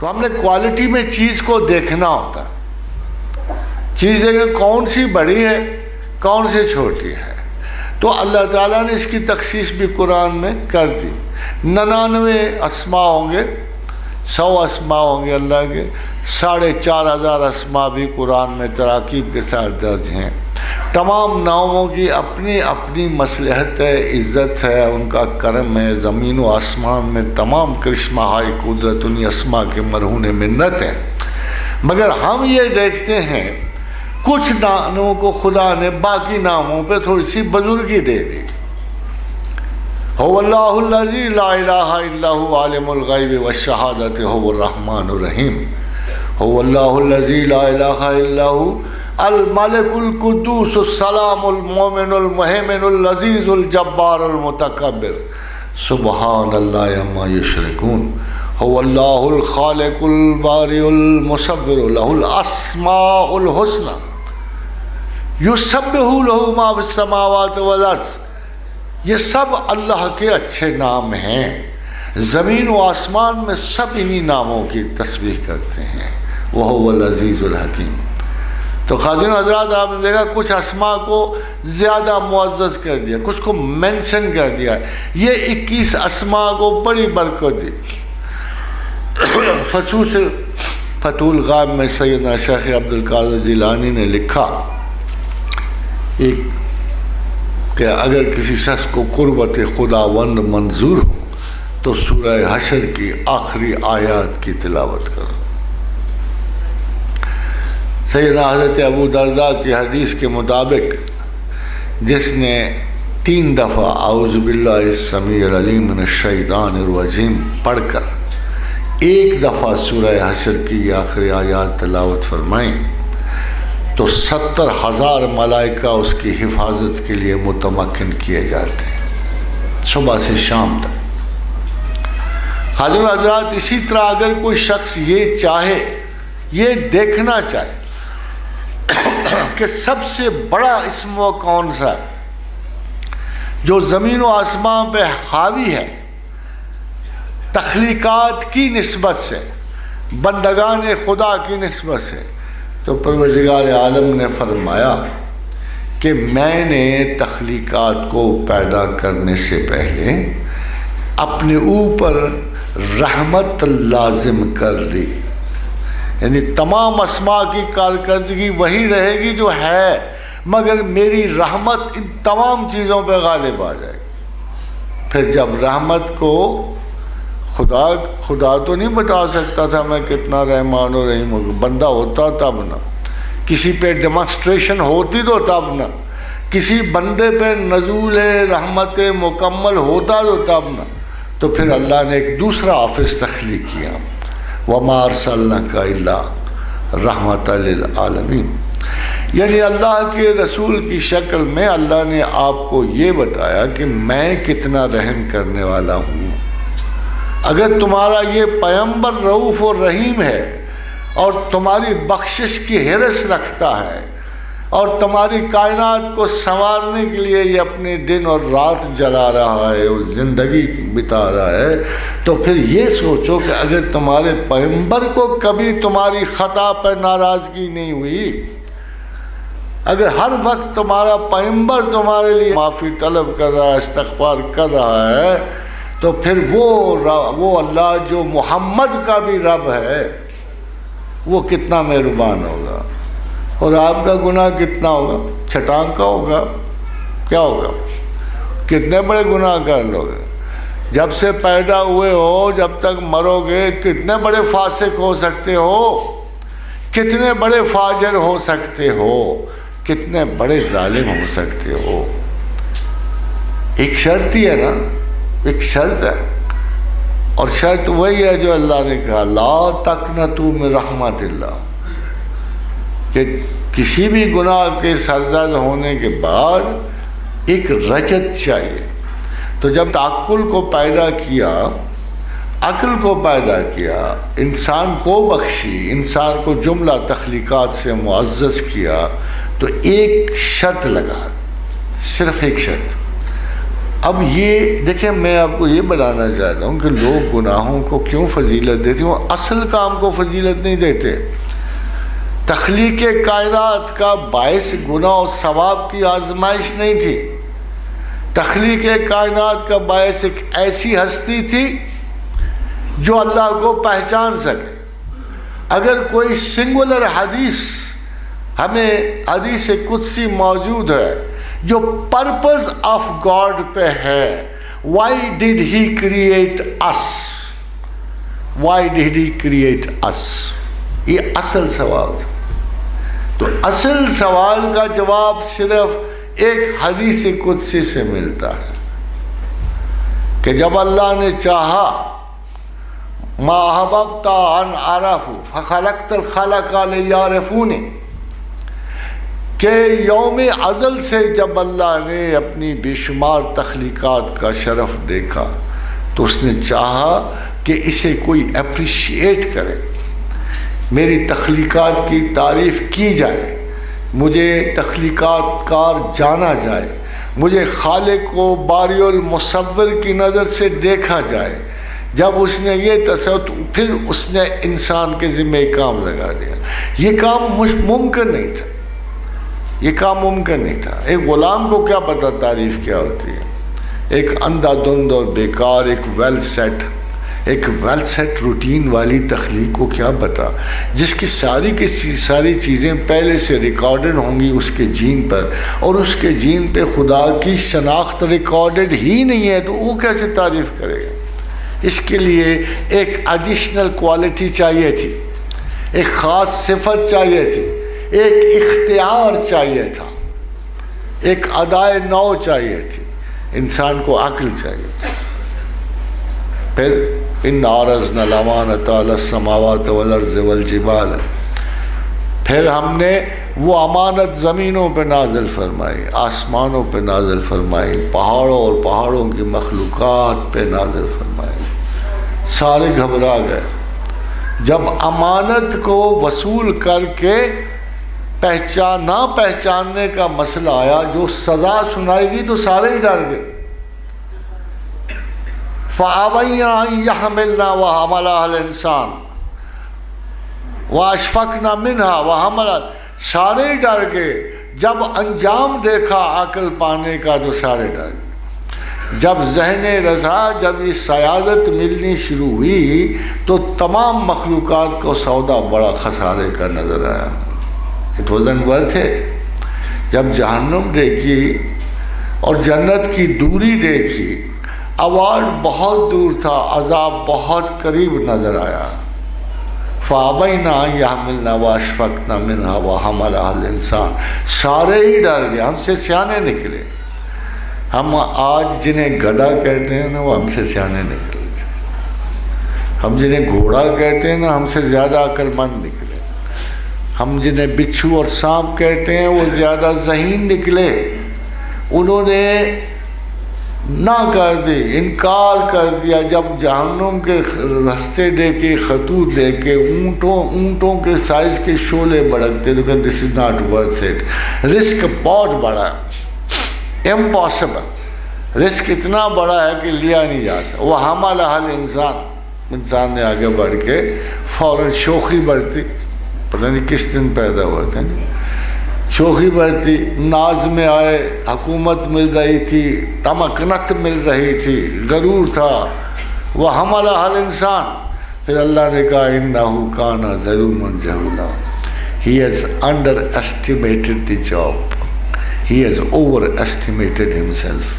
تو ہم نے کوالٹی میں چیز کو دیکھنا ہوتا، چیز دیکھیں کون سی بڑی ہے کون سی چھوٹی ہے. تو اللہ تعالیٰ نے اس کی تخصیص بھی قرآن میں کر دی. 99 اسماء ہوں گے، 100 اسماء ہوں گے اللہ کے، 4,500 اسماء بھی قرآن میں تراکیب کے ساتھ درج ہیں. تمام ناموں کی اپنی اپنی مصلحت ہے، عزت ہے، ان کا کرم ہے. زمین و آسمان میں تمام کرشمہ ہائے قدرت انہی اسماء کے مرہون منت ہیں. مگر ہم یہ دیکھتے ہیں کچھ ناموں کو خدا نے باقی ناموں پہ تھوڑی سی بزرگی دے دی. هو اللہ الذی لا الہ الا هو عالم الغیب والشہادۃ هو الرحمن الرحیم. هو اللہ الذی لا الہ الا هو الملک القدوس السلام المؤمن المہیمن العزیز الجبار المتکبر سبحان اللہ عما یشرکون. هو اللہ الخالق البارئ المصور له الاسماء الحسنى یسبح له ما فی السماوات والارض. یہ سب اللہ کے اچھے نام ہیں، زمین و آسمان میں سب انہی ناموں کی تسبیح کرتے ہیں. وہو العزیز الحکیم. تو خادم حضرات آپ نے دیکھا کچھ اسماء کو زیادہ معزز کر دیا، کچھ کو مینشن کر دیا. یہ 21 اسماء کو بڑی برکت دی. خصوص فتح الغائب میں سیدنا شیخ عبد القادر جیلانی نے لکھا کہ اگر کسی شخص کو قربت خداوند منظور ہو تو سورہ حشر کی آخری آیات کی تلاوت کرو. سیدنا حضرت ابو درداء کی حدیث کے مطابق جس نے 3 دفعہ اعوذ باللہ السمیع العلیم من الشیطان الرجیم پڑھ کر 1 دفعہ سورہ حشر کی آخری آیات تلاوت فرمائیں تو 70,000 ملائکہ اس کی حفاظت کے لیے متمکن کیے جاتے ہیں صبح سے شام تک. خادم حضرات اسی طرح اگر کوئی شخص یہ چاہے، یہ دیکھنا چاہے کہ سب سے بڑا اسم وہ کون سا ہے جو زمین و آسمان پہ حاوی ہے تخلیقات کی نسبت سے، بندگان خدا کی نسبت سے، تو پروردگار عالم نے فرمایا کہ میں نے تخلیقات کو پیدا کرنے سے پہلے اپنے اوپر رحمت لازم کر لی. یعنی تمام اسماء کی کارکردگی وہی رہے گی جو ہے، مگر میری رحمت ان تمام چیزوں پہ غالب آ جائے گی. پھر جب رحمت کو خدا تو نہیں بتا سکتا تھا میں کتنا رحمان و رحیم ہوں، بندہ ہوتا تب نا، کسی پہ ڈیمانسٹریشن ہوتی تو تب نا، کسی بندے پہ نزول رحمت مکمل ہوتا تو تب نا. تو پھر اللہ نے ایک دوسرا آفس تخلیق کیا، وَمَا أَرْسَلْنَاكَ إِلَّا رَحْمَةً لِلْعَالَمِينَ. یعنی اللہ کے رسول کی شکل میں اللہ نے آپ کو یہ بتایا کہ میں کتنا رحم کرنے والا ہوں. اگر تمہارا یہ پیغمبر رؤوف و رحیم ہے اور تمہاری بخشش کی حرص رکھتا ہے اور تمہاری کائنات کو سنوارنے کے لیے یہ اپنے دن اور رات جلا رہا ہے اور زندگی بتا رہا ہے، تو پھر یہ سوچو کہ اگر تمہارے پیغمبر کو کبھی تمہاری خطا پر ناراضگی نہیں ہوئی، اگر ہر وقت تمہارا پیغمبر تمہارے لیے معافی طلب کر رہا ہے، استغفار کر رہا ہے، تو پھر وہ اللہ جو محمد کا بھی رب ہے وہ کتنا مہربان ہوگا. اور آپ کا گناہ کتنا ہوگا؟ چھٹان کا ہوگا. کیا ہوگا؟ کتنے بڑے گناہ کر لوگ جب سے پیدا ہوئے ہو جب تک مرو گے. کتنے بڑے فاسق ہو سکتے ہو، کتنے بڑے فاجر ہو سکتے ہو، کتنے بڑے ظالم ہو سکتے ہو. ایک شرط ہی ہے نا، ایک شرط ہے، اور شرط وہی ہے جو اللہ نے کہا لا تقنطوا من رحمت اللہ، کہ کسی بھی گناہ کے سرزد ہونے کے بعد ایک رجت چاہیے. تو جب تعقل کو پیدا کیا، عقل کو پیدا کیا، انسان کو بخشی، انسان کو جملہ تخلیقات سے معزز کیا، تو ایک شرط لگا، صرف ایک شرط، اب یہ دیکھیں، میں آپ کو یہ بتانا چاہتا ہوں کہ لوگ گناہوں کو کیوں فضیلت دیتے ہیں، وہ اصل کام کو فضیلت نہیں دیتے۔ تخلیق کائنات کا باعث گناہ و ثواب کی آزمائش نہیں تھی، تخلیق کائنات کا باعث ایک ایسی ہستی تھی جو اللہ کو پہچان سکے۔ اگر کوئی سنگولر حدیث ہمیں حدیث قدسی موجود ہے جو پرپز آف گاڈ پہ ہے، why did he create us, why did he create us, یہ اصل سوال تھا۔ تو اصل سوال کا جواب صرف ایک حدیث قدسی سے ملتا ہے کہ جب اللہ نے چاہا ما احببت ان اعرفوا فخلقت الخلق لیعرفونی، کہ یوم ازل سے جب اللہ نے اپنی بے شمار تخلیقات کا شرف دیکھا تو اس نے چاہا کہ اسے کوئی اپریشیٹ کرے، میری تخلیقات کی تعریف کی جائے، مجھے تخلیقات کار جانا جائے، مجھے خالق و باری المصور کی نظر سے دیکھا جائے۔ جب اس نے یہ تصور، پھر اس نے انسان کے ذمہ کام لگا دیا۔ یہ کام ممکن نہیں تھا، یہ کام ممکن نہیں تھا۔ ایک غلام کو کیا پتہ تعریف کیا ہوتی ہے؟ ایک اندھا دھند اور بیکار ایک ویل سیٹ روٹین والی تخلیق کو کیا پتا، جس کی ساری چیزیں پہلے سے ریکارڈڈ ہوں گی اس کے جین پر، اور اس کے جین پہ خدا کی شناخت ریکارڈڈ ہی نہیں ہے، تو وہ کیسے تعریف کرے گا؟ اس کے لیے ایک ایڈیشنل کوالٹی چاہیے تھی، ایک خاص صفت چاہیے تھی، ایک اختیار چاہیے تھا، ایک ادائے نو چاہیے تھی، انسان کو عقل چاہیے تھی۔ پھر ان عرضنا الامانۃ علی السماوات والارض والجبال، پھر ہم نے وہ امانت زمینوں پہ نازل فرمائی، آسمانوں پہ نازل فرمائی، پہاڑوں اور پہاڑوں کی مخلوقات پہ نازل فرمائی۔ سارے گھبرا گئے جب امانت کو وصول کر کے نہ پہچاننے کا مسئلہ آیا، جو سزا سنائی گی تو سارے ہی ڈر گئے۔ فَأَبَيْنَا أَن يَحْمِلْنَا وَحَمَلَهَا الْإِنسَانُ وَأَشْفَقْنَا مِنْهَا وَحَمَلَهَا، سارے ہی ڈر گئے۔ جب انجام دیکھا عقل پانے کا تو سارے ڈر گئے۔ جب ذہن رضا، جب یہ سیادت ملنی شروع ہوئی تو تمام مخلوقات کو سودا بڑا خسارے کا نظر آیا۔ It wasn't worth it۔ جب جہنم دیکھی اور جنت کی دوری دیکھی، ایوارڈ بہت دور تھا، عذاب بہت قریب نظر آیا۔ فَأَبَيْنَا أَن يَحْمِلْنَا وَأَشْفَقْنَا مِنْهَا وَحَمَلَهَا الْإِنسَانُ، سارے ہی ڈر گئے، ہم سے سیانے نکلے۔ ہم آج جنہیں گدھا کہتے ہیں نا، وہ ہم سے سیانے نکلے۔ ہم جنہیں گھوڑا کہتے ہیں نا، ہم سے زیادہ عقل مند نکلے۔ ہم جنہیں بچھو اور سانپ کہتے ہیں، وہ زیادہ ذہین نکلے۔ انہوں نے نہ کر دی، انکار کر دیا۔ جب جہنم کے رستے دیکھے، خطوط دیکھے، اونٹوں کے سائز کے شعلے بڑکتے، تو کہ this is not worth it, risk بہت بڑا ہے، امپاسبل، رسک اتنا بڑا ہے کہ لیا نہیں جا سکتا۔ وہ حملھا الانسان، انسان نے آگے بڑھ کے فوراً شوخی بڑھتی، پتہ نہیں کس دن پیدا ہوا تھا، شوخی بڑھتی، ناز میں آئے، حکومت مل رہی تھی، تمکنت مل رہی تھی، غرور تھا۔ وہ حملھا الانسان، پھر اللہ نے کہا انہ کان ظلوما جہولا، he has underestimated the job, he has overestimated himself۔